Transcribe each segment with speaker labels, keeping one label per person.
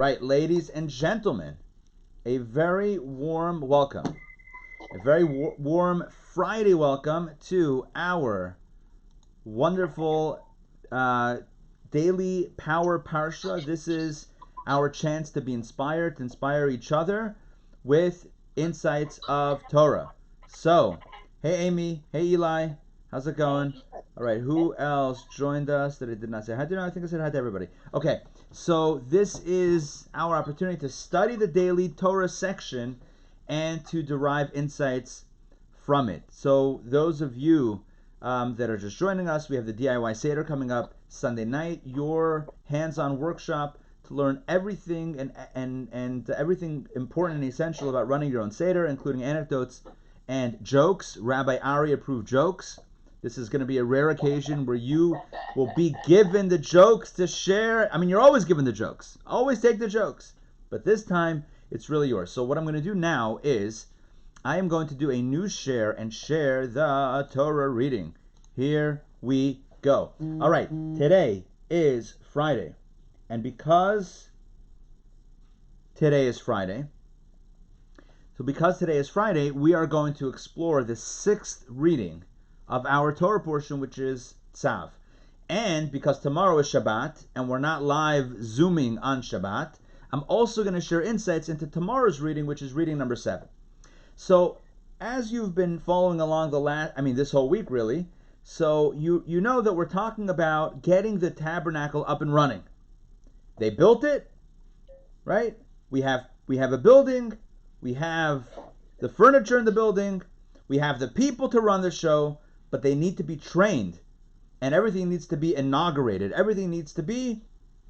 Speaker 1: Right, ladies and gentlemen, a very warm welcome, a very warm Friday welcome to our wonderful daily power Parsha. This is our chance to be inspired, to inspire each other with insights of Torah. So, hey Amy, hey Eli, how's it going? All right, who else joined us that I did not say hi to? No, I think I said hi to everybody. Okay, so this is our opportunity to study the daily Torah section and to derive insights from it. So those of you that are just joining us, we have the DIY Seder coming up Sunday night, your hands-on workshop to learn everything and everything important and essential about running your own Seder, including anecdotes and jokes, Rabbi Ari approved jokes. This is going to be a rare occasion where you will be given the jokes to share. I mean, you're always given the jokes. Always take the jokes. But this time, it's really yours. So what I'm going to do now is I am going to do a new share and share the Torah reading. Here we go. All right, today is Friday. And because today is Friday, we are going to explore the sixth reading of our Torah portion, which is Tzav. And because tomorrow is Shabbat, and we're not live Zooming on Shabbat, I'm also going to share insights into tomorrow's reading, which is reading number 7. So, as you've been following along this whole week really, so you know that we're talking about getting the tabernacle up and running. They built it, right? We have a building, we have the furniture in the building, we have the people to run the show, but they need to be trained, and everything needs to be inaugurated. Everything needs to be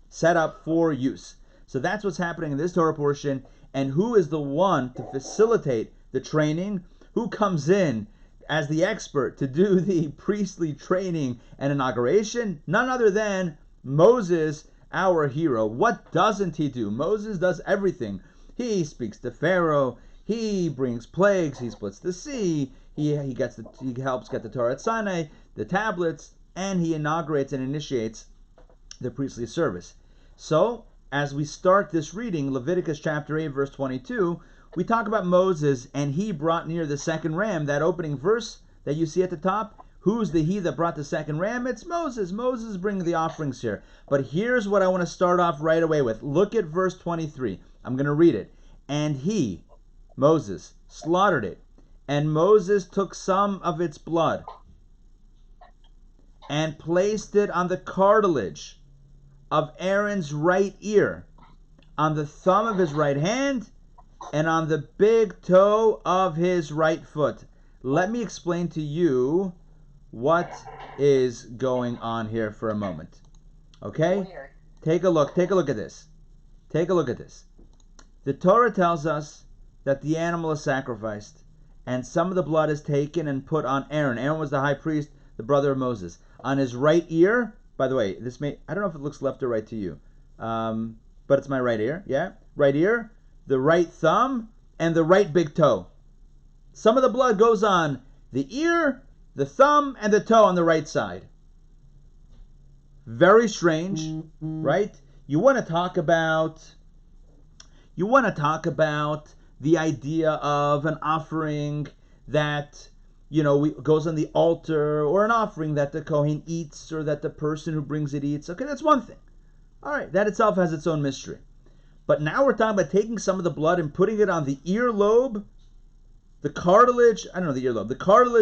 Speaker 1: set up for use. So that's what's happening in this Torah portion. And who is the one to facilitate the training? Who comes in as the expert to do the priestly training and inauguration? None other than Moses, our hero. What doesn't he do? Moses does everything. He speaks to Pharaoh. He brings plagues. He splits the sea. He helps get the Torah at Sinai, the tablets, and he inaugurates and initiates the priestly service. So, as we start this reading, Leviticus chapter 8, verse 22, we talk about Moses, and he brought near the second ram, that opening verse that you see at the top. Who's the he that brought the second ram? It's Moses. Moses is bringing the offerings here. But here's what I want to start off right away with. Look at verse 23. I'm going to read it. And he, Moses, slaughtered it. And Moses took some of its blood and placed it on the cartilage of Aaron's right ear, on the thumb of his right hand, and on the big toe of his right foot. Let me explain to you what is going on here for a moment. Okay? Take a look at this. Take a look at this. The Torah tells us that the animal is sacrificed, and some of the blood is taken and put on Aaron. Aaron was the high priest, the brother of Moses. On his right ear, by the way, I don't know if it looks left or right to you, but it's my right ear, yeah? Right ear, the right thumb, and the right big toe. Some of the blood goes on the ear, the thumb, and the toe on the right side. Very strange, right? You want to talk about the idea of an offering that, goes on the altar, or an offering that the Kohen eats, or that the person who brings it eats. Okay, that's one thing. All right, that itself has its own mystery. But now we're talking about taking some of the blood and putting it on the earlobe, the cartilage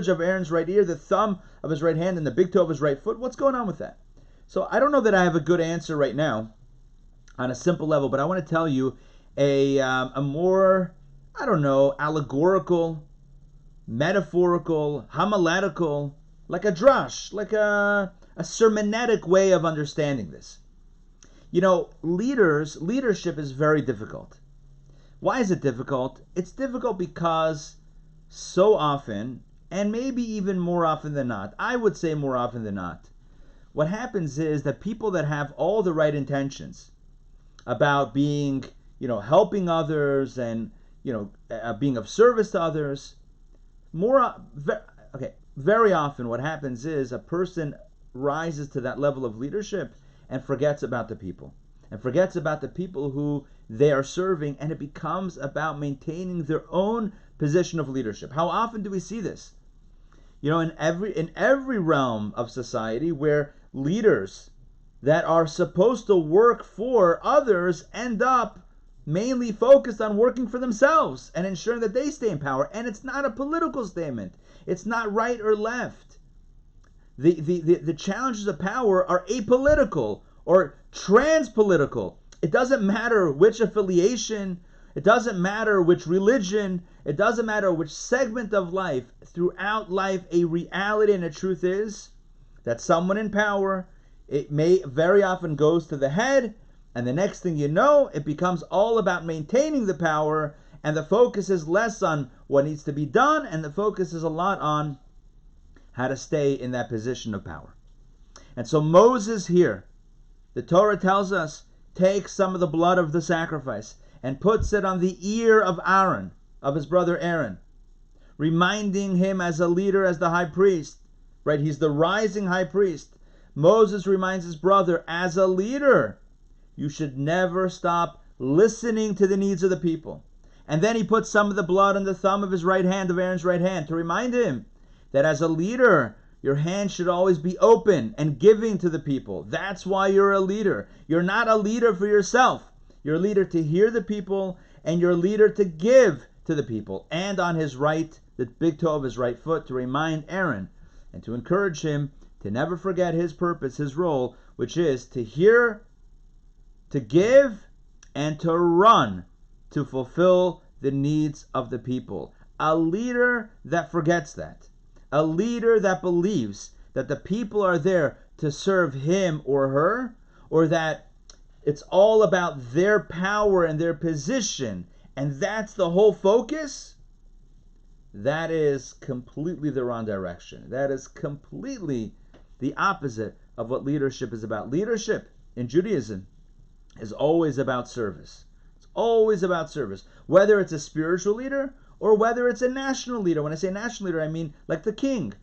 Speaker 1: of Aaron's right ear, the thumb of his right hand, and the big toe of his right foot. What's going on with that? So I don't know that I have a good answer right now on a simple level, but I want to tell you a more, allegorical, metaphorical, homiletical, like a drash, like a sermonetic way of understanding this. Leadership is very difficult. Why is it difficult? It's difficult because so often, and maybe even more often than not, I would say more often than not, what happens is that people that have all the right intentions about being, helping others and, being of service to others, very often what happens is a person rises to that level of leadership and forgets about the people. And forgets about the people who they are serving, and it becomes about maintaining their own position of leadership. How often do we see this? In every realm of society where leaders that are supposed to work for others end up mainly focused on working for themselves and ensuring that they stay in power. And it's not a political statement. It's not right or left. The challenges of power are apolitical or transpolitical. It doesn't matter which affiliation, it doesn't matter which religion, it doesn't matter which segment of life. Throughout life, a reality and a truth is that someone in power, it may very often goes to the head, and the next thing you know, it becomes all about maintaining the power, and the focus is less on what needs to be done, and the focus is a lot on how to stay in that position of power. And so Moses here, the Torah tells us, takes some of the blood of the sacrifice and puts it on the ear of Aaron, of his brother Aaron, reminding him as a leader, as the high priest, right? He's the rising high priest. Moses reminds his brother, as a leader, you should never stop listening to the needs of the people. And then he puts some of the blood on the thumb of his right hand, of Aaron's right hand, to remind him that as a leader, your hand should always be open and giving to the people. That's why you're a leader. You're not a leader for yourself. You're a leader to hear the people, and you're a leader to give to the people. And on his right, the big toe of his right foot, to remind Aaron and to encourage him to never forget his purpose, his role, which is to hear, to give, and to run to fulfill the needs of the people. A leader that forgets that. A leader that believes that the people are there to serve him or her, or that it's all about their power and their position, and that's the whole focus, that is completely the wrong direction. That is completely the opposite of what leadership is about. Leadership in Judaism is always about service. It's always about service. Whether it's a spiritual leader or whether it's a national leader. When I say national leader, I mean like the king.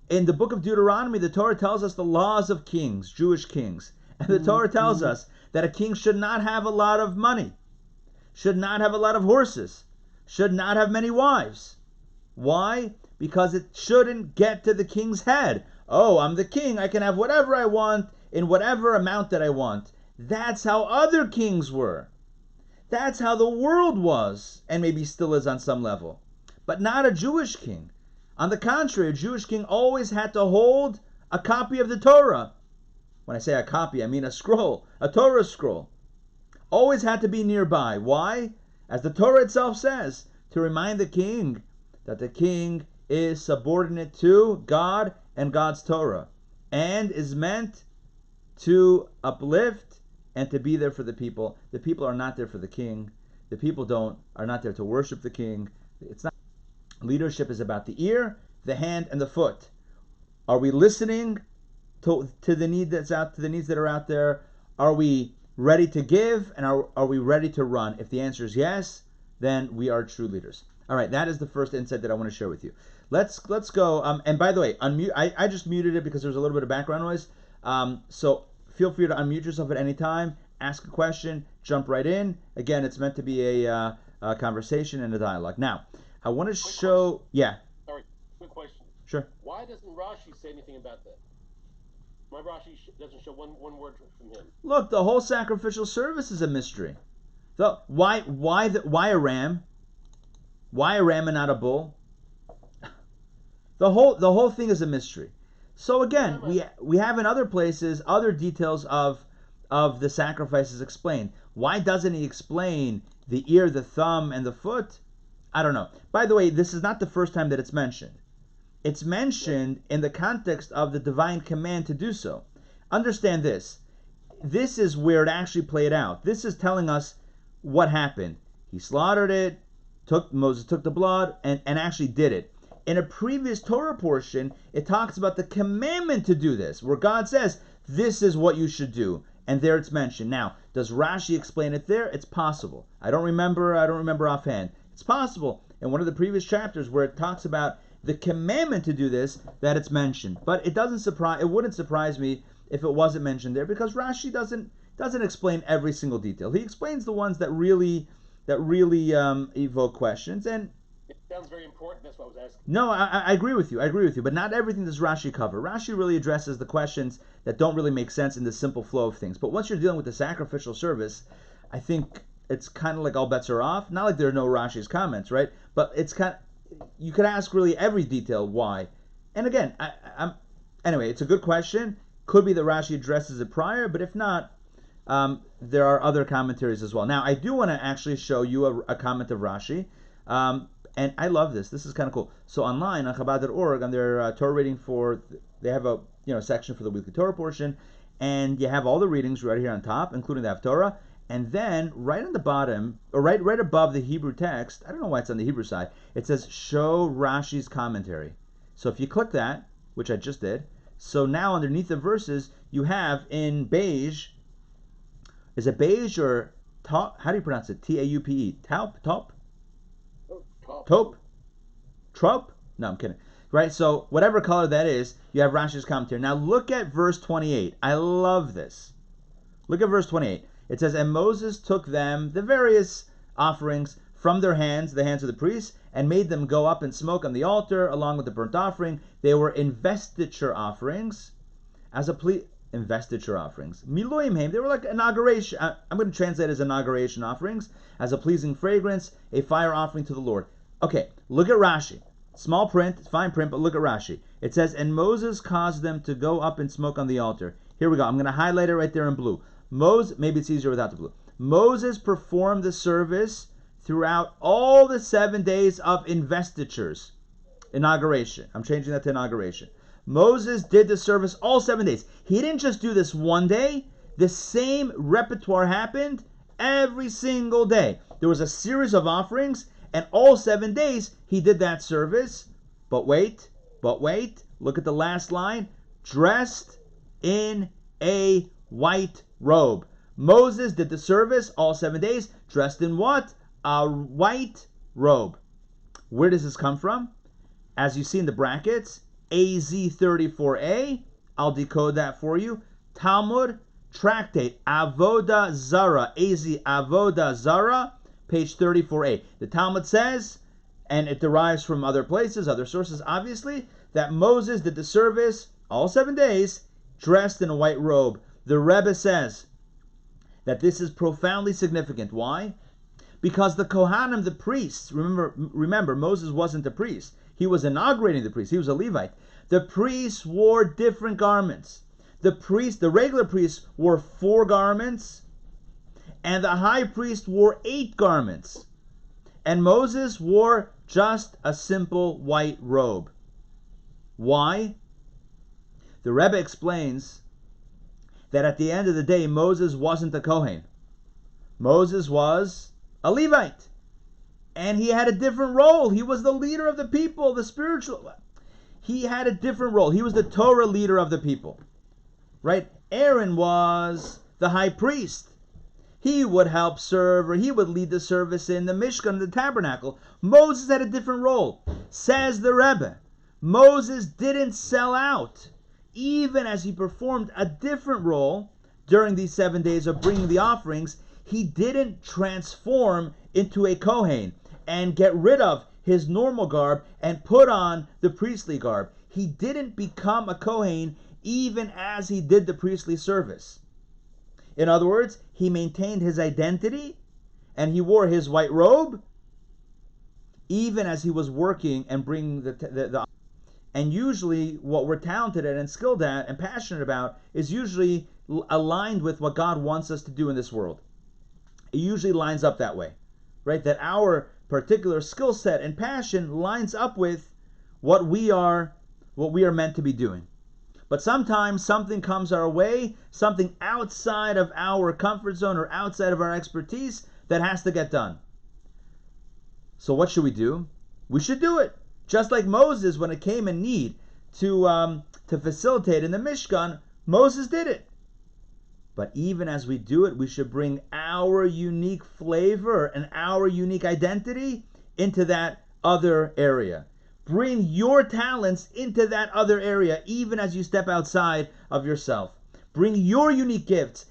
Speaker 1: In the book of Deuteronomy, the Torah tells us the laws of kings, Jewish kings. And the Torah tells us that a king should not have a lot of money, should not have a lot of horses, should not have many wives. Why? Because it shouldn't get to the king's head. Oh, I'm the king, I can have whatever I want in whatever amount that I want. That's how other kings were. That's how the world was, and maybe still is on some level. But not a Jewish king. On the contrary, a Jewish king always had to hold a copy of the Torah. When I say a copy, I mean a scroll, a Torah scroll. Always had to be nearby. Why? As the Torah itself says, to remind the king that the king is subordinate to God and God's Torah, and is meant to uplift and to be there for the people. The people are not there for the king. The people are not there to worship the king. It's not. Leadership is about the ear, the hand, and the foot. Are we listening to the needs that are out there? Are we ready to give, and are we ready to run? If the answer is yes, then we are true leaders. All right, that is the first insight that I want to share with you. Let's go. And by the way, unmute. I just muted it because there's a little bit of background noise. So feel free to unmute yourself at any time, ask a question, jump right in. Again, it's meant to be a conversation and a dialogue. Now, I want to show...
Speaker 2: Question.
Speaker 1: Yeah.
Speaker 2: All right, quick question.
Speaker 1: Sure.
Speaker 2: Why doesn't Rashi say anything about that? My Rashi doesn't show one word from him.
Speaker 1: Look, the whole sacrificial service is a mystery. So why a ram? Why a ram and not a bull? The whole thing is a mystery. So again, we have in other places other details of the sacrifices explained. Why doesn't he explain the ear, the thumb, and the foot? I don't know. By the way, this is not the first time that it's mentioned. It's mentioned in the context of the divine command to do so. Understand this. This is where it actually played out. This is telling us what happened. He slaughtered it, Moses took the blood, and actually did it. In a previous Torah portion, it talks about the commandment to do this, where God says, this is what you should do. And there it's mentioned. Now, does Rashi explain it there? It's possible. I don't remember offhand. It's possible in one of the previous chapters where it talks about the commandment to do this, that it's mentioned. But it wouldn't surprise me if it wasn't mentioned there, because Rashi doesn't explain every single detail. He explains the ones that really evoke questions. And
Speaker 2: it sounds very important. That's what I was asking.
Speaker 1: No, I agree with you. But not everything does Rashi cover. Rashi really addresses the questions that don't really make sense in the simple flow of things. But once you're dealing with the sacrificial service, I think it's kind of like all bets are off. Not like there are no Rashi's comments, right? But it's you could ask really every detail why. And again, anyway, it's a good question. Could be that Rashi addresses it prior, but if not, there are other commentaries as well. Now, I do want to actually show you a comment of Rashi, and I love this. This is kind of cool. So online on Chabad.org, on their Torah reading they have a section for the weekly Torah portion, and you have all the readings right here on top, including the Haftorah, and then right on the bottom, or right above the Hebrew text, I don't know why it's on the Hebrew side, it says show Rashi's commentary. So if you click that, which I just did, so now underneath the verses, you have in beige, is it beige or taupe? How do you pronounce it? T-A-U-P-E. Taupe? Taupe? Taupe? Trope? No, I'm kidding. Right, so whatever color that is, you have Rashi's commentary. Now look at verse 28. I love this. Look at verse 28. It says, and Moses took them, the various offerings, from their hands, the hands of the priests, and made them go up and smoke on the altar, along with the burnt offering. They were investiture offerings, investiture offerings. Miluim heim, they were like inauguration. I'm going to translate as inauguration offerings, as a pleasing fragrance, a fire offering to the Lord. Okay, look at Rashi. Small print, fine print, but look at Rashi. It says, and Moses caused them to go up and smoke on the altar. Here we go. I'm going to highlight it right there in blue. Maybe it's easier without the blue. Moses performed the service throughout all the 7 days of investitures. Inauguration. I'm changing that to inauguration. Moses did the service all 7 days. He didn't just do this one day. The same repertoire happened every single day. There was a series of offerings, and all 7 days he did that service. But wait. Look at the last line. Dressed in a white robe. Moses did the service all 7 days, dressed in what? A white robe. Where does this come from? As you see in the brackets, AZ34A, I'll decode that for you. Talmud Tractate Avoda Zara, AZ Avoda Zara, page 34A. The Talmud says, and it derives from other places, other sources obviously, that Moses did the service all 7 days, dressed in a white robe. The Rebbe says that this is profoundly significant. Why? Because the Kohanim, the priests, remember Moses wasn't a priest. He was inaugurating the priest. He was a Levite. The priests wore different garments. The regular priests wore 4 garments, and the high priest wore 8 garments. And Moses wore just a simple white robe. Why? The Rebbe explains that at the end of the day, Moses wasn't a Kohen. Moses was a Levite. And he had a different role. He was the leader of the people, the spiritual. He had a different role. He was the Torah leader of the people. Right? Aaron was the high priest. He would help serve, or he would lead the service in the Mishkan, the tabernacle. Moses had a different role. Says the Rebbe, Moses didn't sell out, even as he performed a different role during these 7 days of bringing the offerings. He didn't transform into a Kohen and get rid of his normal garb and put on the priestly garb. He didn't become a Kohen even as he did the priestly service. In other words, he maintained his identity and he wore his white robe even as he was working and bringing the and usually what we're talented at and skilled at and passionate about is usually aligned with what God wants us to do in this world. It usually lines up that way, right? That our particular skill set and passion lines up with what we are meant to be doing. But sometimes something comes our way, something outside of our comfort zone or outside of our expertise that has to get done. So what should we do? We should do it. Just like Moses, when it came in need to facilitate in the Mishkan, Moses did it. But even as we do it, we should bring our unique flavor and our unique identity into that other area. Bring your talents into that other area, even as you step outside of yourself. Bring your unique gifts.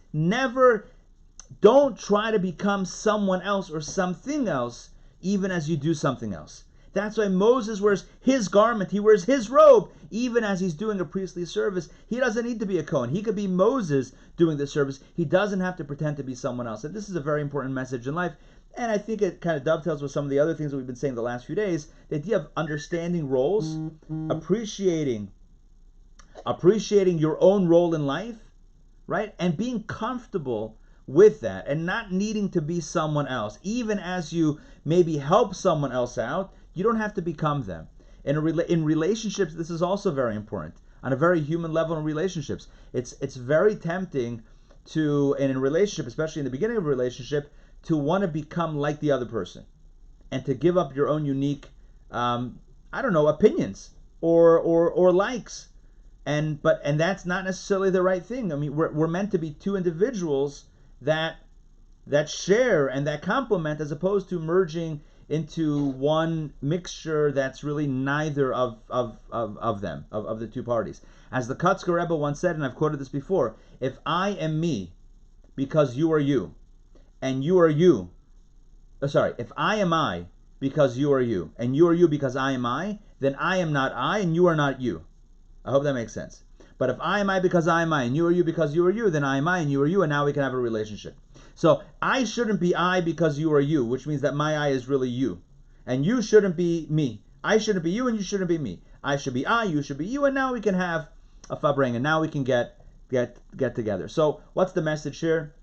Speaker 1: Don't try to become someone else or something else, even as you do something else. That's why Moses wears his garment, he wears his robe, even as he's doing a priestly service. He doesn't need to be a Kohen. He could be Moses doing the service. He doesn't have to pretend to be someone else. And this is a very important message in life. And I think it kind of dovetails with some of the other things that we've been saying the last few days. The idea of understanding roles, appreciating your own role in life, right? And being comfortable with that and not needing to be someone else. Even as you maybe help someone else out, you don't have to become them. In relationships, this is also very important. On a very human level in relationships, it's very tempting to, and in a relationship, especially in the beginning of a relationship, to want to become like the other person and to give up your own unique, opinions or likes. And that's not necessarily the right thing. I mean, we're meant to be two individuals that share and that complement, as opposed to merging into one mixture that's really neither of them, of the two parties. As the Kotzker Rebbe once said, and I've quoted this before, if I am me because you are you, and you are you, if I am I because you are you, and you are you because I am I, then I am not I and you are not you. I hope that makes sense. But if I am I because I am I, and you are you because you are you, then I am I and you are you, and now we can have a relationship. So I shouldn't be I because you are you, which means that my I is really you. And you shouldn't be me. I shouldn't be you and you shouldn't be me. I should be I, you should be you, and now we can have a fabring, and now we can get together. So what's the message here?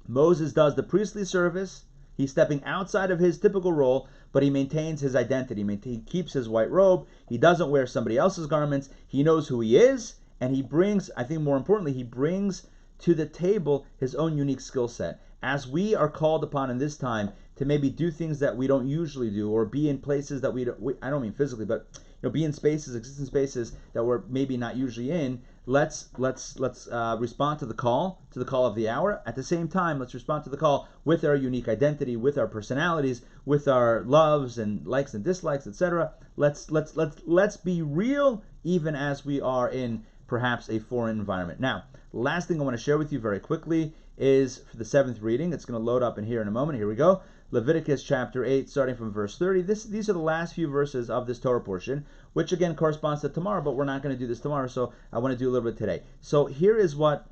Speaker 1: Moses does the priestly service. He's stepping outside of his typical role, but he maintains his identity. He keeps his white robe. He doesn't wear somebody else's garments. He knows who he is, and he brings, I think more importantly, he brings to the table his own unique skill set. As we are called upon in this time to maybe do things that we don't usually do, or be in places that I don't mean physically, but be in spaces, existing spaces that we're maybe not usually in. Let's respond to the call of the hour. At the same time, let's respond to the call with our unique identity, with our personalities, with our loves and likes and dislikes, etc. Let's be real, even as we are in perhaps a foreign environment. Now, last thing I want to share with you very quickly is for the seventh reading. It's going to load up in here in a moment. Here we go. Leviticus chapter 8, starting from verse 30. These are the last few verses of this Torah portion, which again corresponds to tomorrow, but we're not going to do this tomorrow, so I want to do a little bit today. So here is what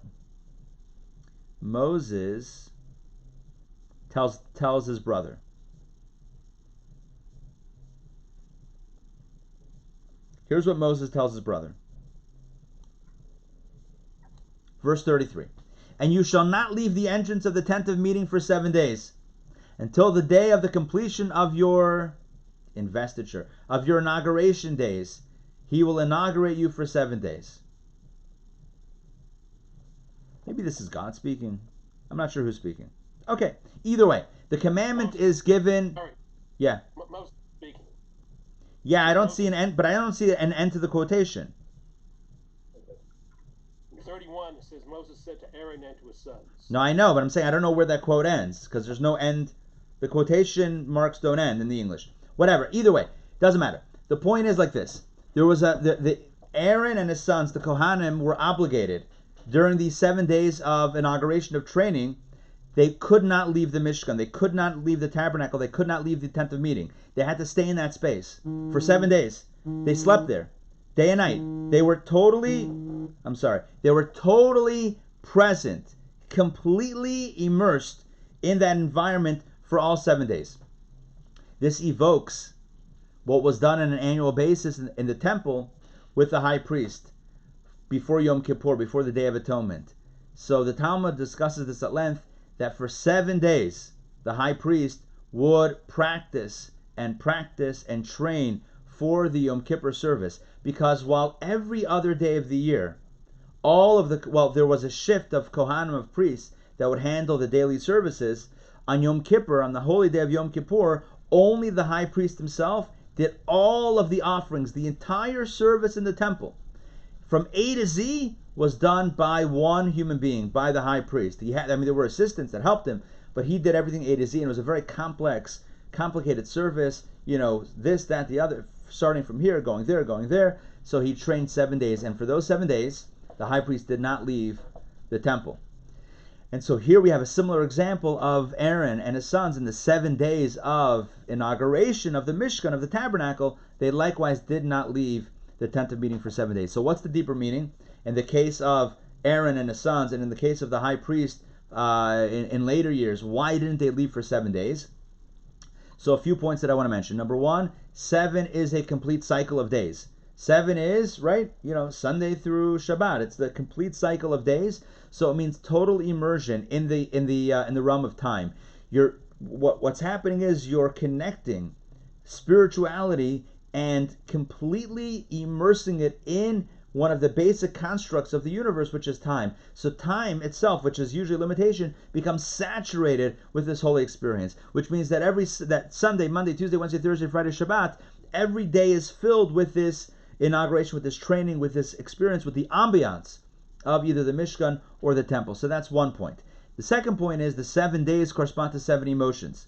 Speaker 1: Moses tells his brother. Here's what Moses tells his brother. Verse 33. And you shall not leave the entrance of the tent of meeting for 7 days, until the day of the completion of your investiture, of your inauguration days. He will inaugurate you for 7 days. Maybe this is God speaking. I'm not sure who's speaking. Okay, either way, the commandment is given. Yeah.
Speaker 2: Moses speaking.
Speaker 1: Yeah, I don't see an end, but I don't see an end to the quotation.
Speaker 2: 31, it says, Moses said to Aaron and to his sons.
Speaker 1: No, I know, but I'm saying I don't know where that quote ends, because there's no end. The quotation marks don't end in the English. Whatever. Either way, doesn't matter. The point is like this. There was the Aaron and his sons, the Kohanim, were obligated during these 7 days of inauguration of training. They could not leave the Mishkan. They could not leave the tabernacle. They could not leave the tent of meeting. They had to stay in that space for 7 days. They slept there, day and night. They were totally present, completely immersed in that environment for all 7 days. This evokes what was done on an annual basis in the temple with the high priest before Yom Kippur, before the Day of Atonement. So the Talmud discusses this at length, that for 7 days the high priest would practice and train for the Yom Kippur service, because while every other day of the year there was a shift of Kohanim, of priests, that would handle the daily services, on Yom Kippur, on the holy day of Yom Kippur, only the high priest himself did all of the offerings. The entire service in the temple, from A to Z, was done by one human being, by the high priest. There were assistants that helped him, but he did everything A to Z, and it was a very complicated service. This, that, the other, starting from here, going there. So he trained 7 days, and for those 7 days, the high priest did not leave the temple. And so here we have a similar example of Aaron and his sons in the 7 days of inauguration of the Mishkan, of the tabernacle. They likewise did not leave the tent of meeting for 7 days. So what's the deeper meaning? In the case of Aaron and his sons, and in the case of the high priest in later years, why didn't they leave for 7 days? So a few points that I want to mention. Number one, 7 is a complete cycle of days. 7 is, right, Sunday through Shabbat. It's the complete cycle of days. So it means total immersion in the realm of time. What's happening is you're connecting spirituality and completely immersing it in one of the basic constructs of the universe, which is time. So time itself, which is usually limitation, becomes saturated with this holy experience, which means that that Sunday, Monday, Tuesday, Wednesday, Thursday, Friday, Shabbat, every day is filled with this inauguration, with this training, with this experience, with the ambiance of either the Mishkan or the temple. So that's one point. The second point is the 7 days correspond to 7 emotions.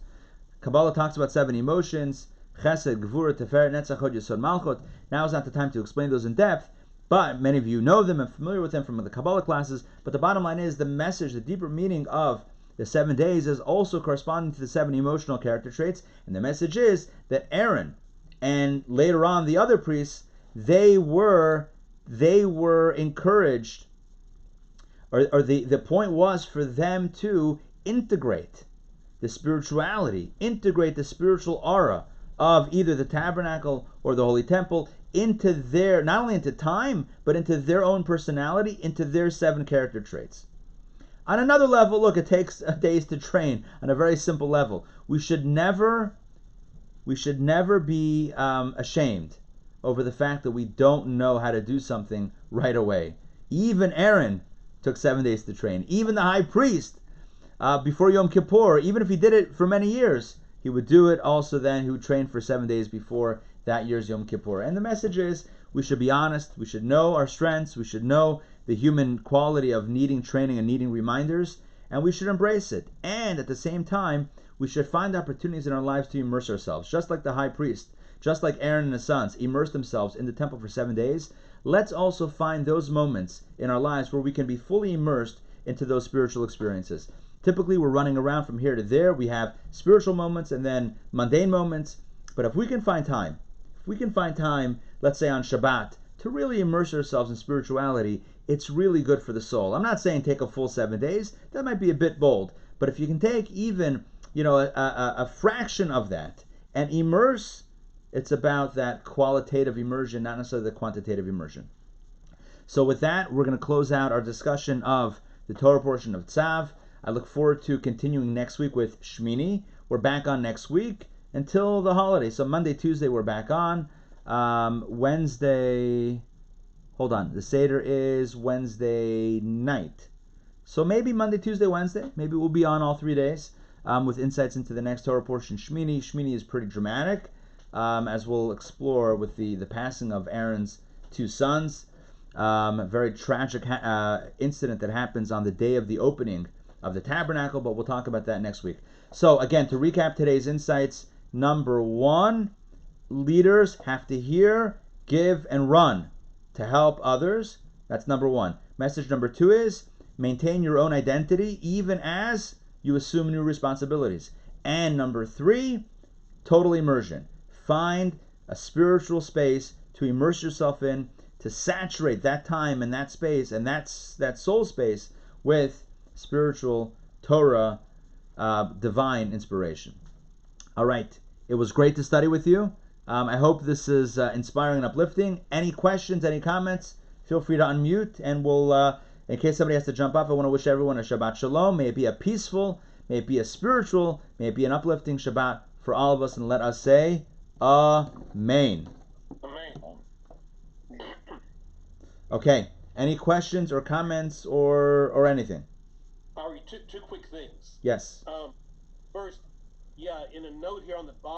Speaker 1: Kabbalah talks about 7 emotions: Chesed, Gvura, Teferet, Netzach, Hod, Yesod, Malchut. Now is not the time to explain those in depth, but many of you know them and familiar with them from the Kabbalah classes. But the bottom line is the message, the deeper meaning of the 7 days is also corresponding to the 7 emotional character traits. And the message is that Aaron and later on the other priests, they were encouraged, or the point was for them to integrate the spirituality, integrate the spiritual aura of either the tabernacle or the holy temple into their, not only into time, but into their own personality, into their 7 character traits. On another level, look, it takes days to train. On a very simple level, we should never be ashamed over the fact that we don't know how to do something right away. Even Aaron took 7 days to train. Even the high priest, before Yom Kippur, even if he did it for many years, he would do it also then. He would train for 7 days before that year's Yom Kippur. And the message is, we should be honest. We should know our strengths. We should know the human quality of needing training and needing reminders. And we should embrace it. And at the same time, we should find opportunities in our lives to immerse ourselves. Just like the high priest, just like Aaron and his sons immersed themselves in the temple for 7 days, let's also find those moments in our lives where we can be fully immersed into those spiritual experiences. Typically, we're running around from here to there. We have spiritual moments and then mundane moments. But if we can find time, let's say on Shabbat, to really immerse ourselves in spirituality, it's really good for the soul. I'm not saying take a full 7 days. That might be a bit bold. But if you can take even a fraction of that and immerse, it's about that qualitative immersion, not necessarily the quantitative immersion. So with that, we're going to close out our discussion of the Torah portion of Tzav. I look forward to continuing next week with Shmini. We're back on next week until the holiday. So Monday, Tuesday, we're back on. Wednesday, the Seder is Wednesday night. So maybe Monday, Tuesday, Wednesday, maybe we'll be on all 3 days with insights into the next Torah portion, Shmini. Shmini is pretty dramatic, as we'll explore with the passing of Aaron's 2 sons. Very tragic incident that happens on the day of the opening of the tabernacle, but we'll talk about that next week. So again, to recap today's insights, number 1, leaders have to hear, give, and run to help others. That's number 1. Message number 2 is maintain your own identity even as you assume new responsibilities. And number 3, total immersion. Find a spiritual space to immerse yourself in, to saturate that time and that space and that soul space with spiritual Torah, divine inspiration. All right, it was great to study with you. I hope this is inspiring and uplifting. Any questions, any comments, feel free to unmute, and we'll, in case somebody has to jump off, I want to wish everyone a Shabbat Shalom. May it be a peaceful, may it be a spiritual, may it be an uplifting Shabbat for all of us, and let us say, Amen.
Speaker 2: Amen.
Speaker 1: Okay, any questions or comments or anything?
Speaker 2: Ari, two quick things.
Speaker 1: Yes.
Speaker 2: First, in a note here on the bottom.